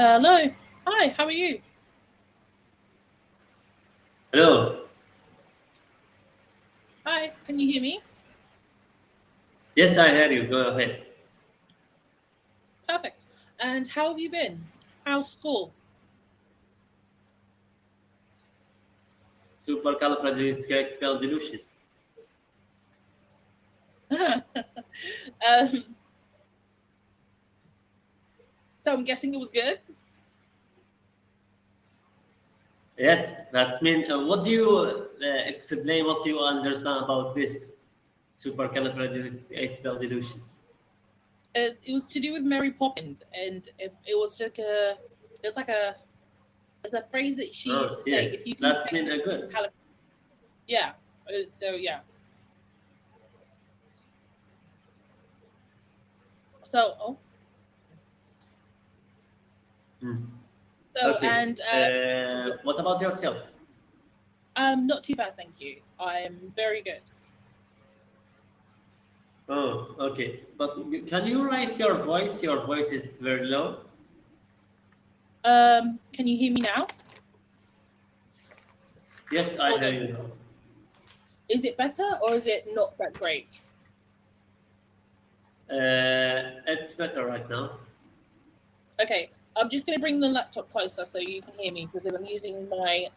Hello. Hi, how are you? Hello. Hi, can you hear me? Yes, I hear you. Go ahead. Perfect. And how have you been? How's school? Supercalifragilisticexpialidocious. um, so I'm guessing it was good. Yes, that's mean. What do you explain? What you understand about this supercalifragilisticexpialidocious? It was to do with Mary Poppins, and it was like it's like a it's a phrase that she used Oh, to say. yes, If you can that's say, mean good. yeah. So yeah. So Hmm. so Okay. and What about yourself? not too bad, thank you. I'm very good. Oh, okay. But can you raise your voice? Your voice is very low. Can you hear me now? Yes, I Hold hear on. you now. Is it better or is it not that great? It's better right now. Okay, I'm just going to bring the laptop closer so you can hear me because I'm using my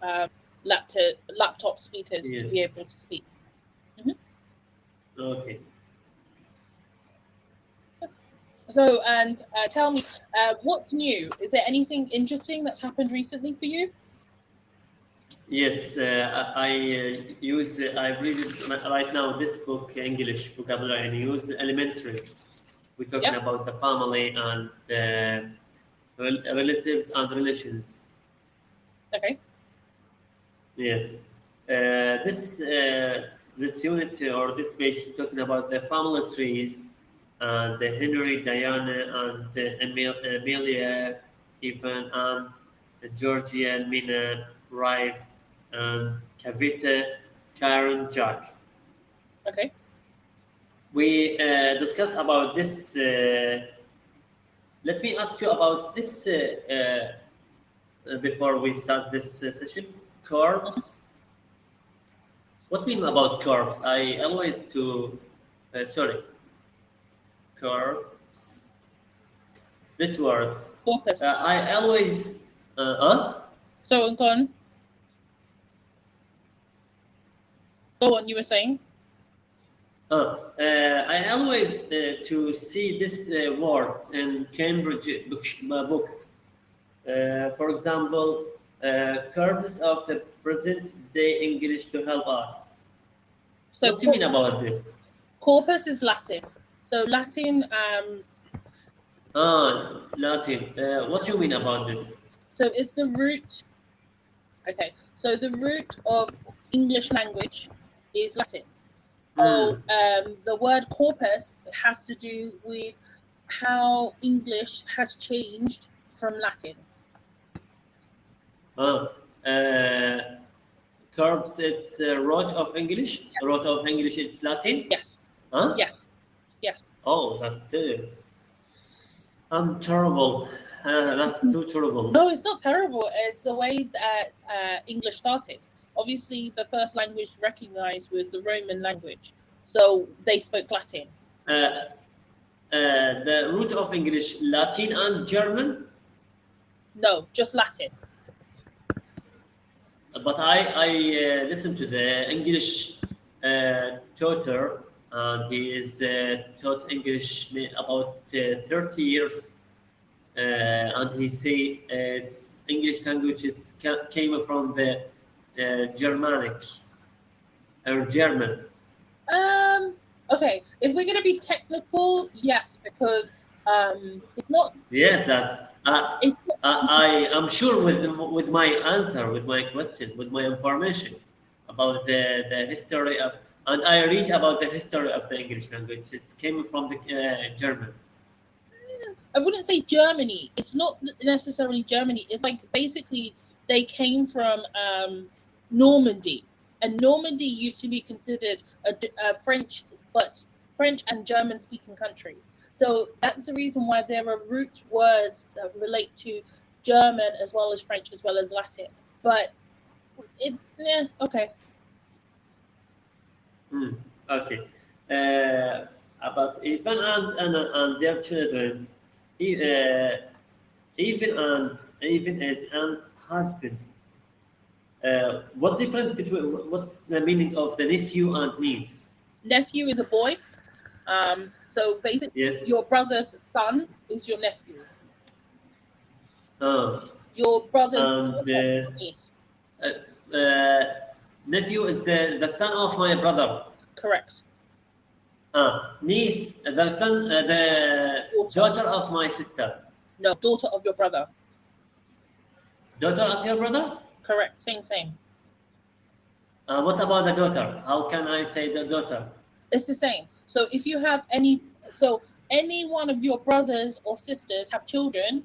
laptop speakers to Yes. be able to speak. Mhm. Okay. So, and tell me, what's new? Is there anything interesting that's happened recently for you? Yes, I read it right now. This book, English vocabulary, and use elementary. We're talking Yep. about the family and relatives and relations. Okay. Yes, this unit or this page talking about the family trees and the Henry, Diana, and Amelia, Evan, and Georgia, Mina, Rive, and Kavita, Karen, Jack. Okay. We discussed about this. Let me ask you about this before we start this session. Mhm. Corpse. What mean about corpse? I always to sorry, corpse. This words. Corpus. I always huh? So, go on. You were saying. I always to see these words in Cambridge books. For example, curves of the present day English to help us. So, What do you mean about this? corpus is Latin. So, Latin. Latin. What do you mean about this? So it's the root. Okay. So the root of English language is Latin. So Hmm. the word corpus has to do with how English has changed from Latin. Uh, uh, Curbs, it's root of English. Root of English, it's Latin. Yes, Huh? yes, yes. Oh, that's I'm terrible. That's too terrible. No, it's not terrible. It's the way that English started. Obviously, the first language recognized was the Roman language, so they spoke Latin. The root of English, Latin and German. No, just Latin. But I listen to the English tutor, and he is taught English about 30 years, and he say English language came from the Germanic or German. Um. Okay, if we're gonna be technical, yes, because it's not. Yes, that's. It's not. I am sure with my answer, with my question, with my information about the history of, and I read about the history of the English language. It came from the German. I wouldn't say Germany. It's not necessarily Germany. It's like basically they came from Normandy, and Normandy used to be considered a French, but French and German speaking country. So that's the reason why there are root words that relate to German as well as French as well as Latin. But okay. Okay. About even and their children, even as an husband. What difference between what's the meaning of the nephew and niece? Nephew is a boy. So basically, Yes. your brother's son is your nephew. Uh, Your brother's and daughter is your niece. nephew is the son of my brother. Correct. Niece, the son, the daughter of my sister. No, daughter of your brother. Daughter of your brother? Correct. Same. What about the daughter? How can I say the daughter? It's the same. So if you have any one of your brothers or sisters have children,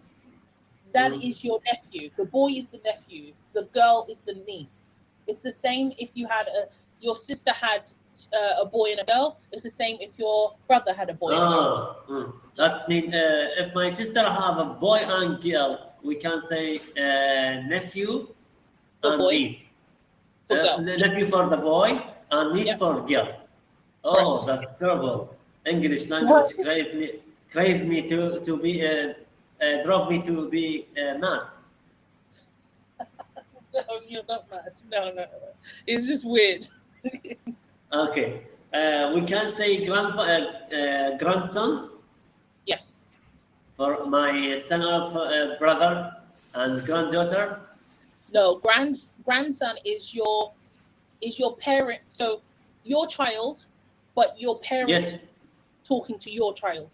that is your nephew. The boy is the nephew. The girl is the niece. It's the same if you had your sister had a boy and a girl. It's the same if your brother had a boy and a girl. That means if my sister have a boy and girl, we can say nephew and boy. niece. For girl. Nephew for the boy and niece for girl. Oh, Correct. that's terrible. English language crazy me to be drove me to be mad. No, you're not mad. No. It's just weird. Okay. We can say grandson. Yes. For my son of brother and granddaughter. No, grandson is your parent. So your child, but your parent Yes. talking to your child.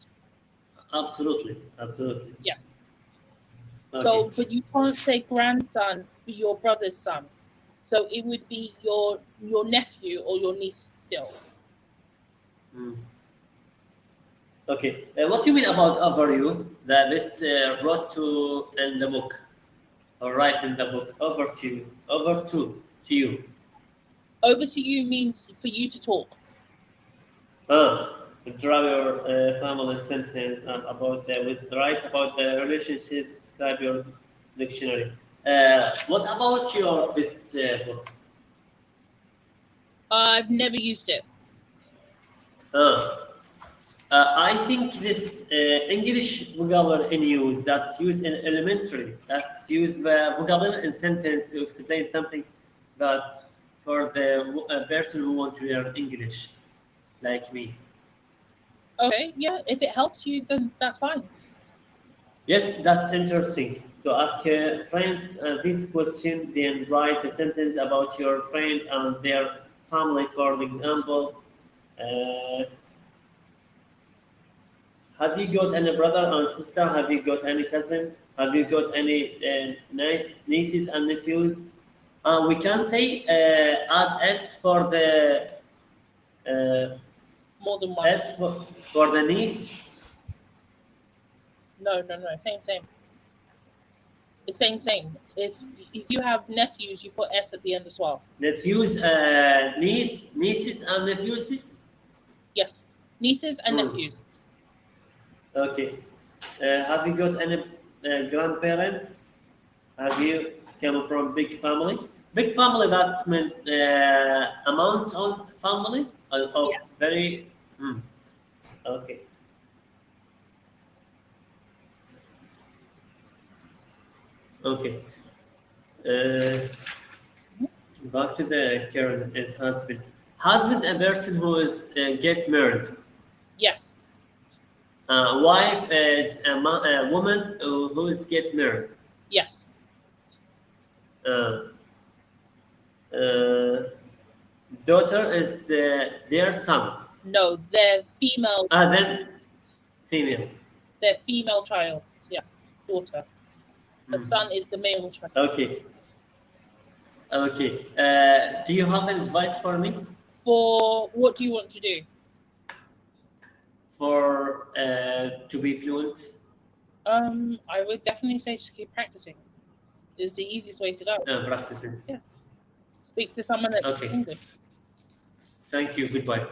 Absolutely. Yes. Okay. So, but you can't say grandson for your brother's son. So it would be your nephew or your niece still. Okay. What do you mean about overview? That this wrote to in the book, or write in the book. Over to you. Over to you. Over to you means for you to talk. Draw your family sentence about write about the relationships. Describe your dictionary. What about this book? I've never used it. I think this English vocabulary in use that use in elementary, that use the vocabulary in sentence to explain something that for the person who want to learn English, like me. Okay, yeah. If it helps you, then that's fine. Yes, that's interesting. To ask friends this question, then write a sentence about your friend and their family. For example, have you got any brother and sister? Have you got any cousin? Have you got any nieces and nephews? We can say add S for the More than one. S for the niece. No. Same. It's same. If you have nephews, you put S at the end as well. Nephews, nieces and nephews. Yes, nieces and nephews. Okay. Have you got any grandparents? Have you come from big family? Big family, that's meant amounts of family of Yes. very. Okay. Okay. Back to the current is husband. Husband, a person who is get married. Yes. Wife is a woman who is get married. Yes. Daughter is their son. No, they're female. Then female. Their female child. Yes, daughter. The son is the male child. Okay. Okay. Do you have any advice for me? For what do you want to do? For to be fluent? I would definitely say just keep practicing. It's the easiest way to go. Practicing. Yeah. Speak to someone that's Okay. English. Thank you. Goodbye.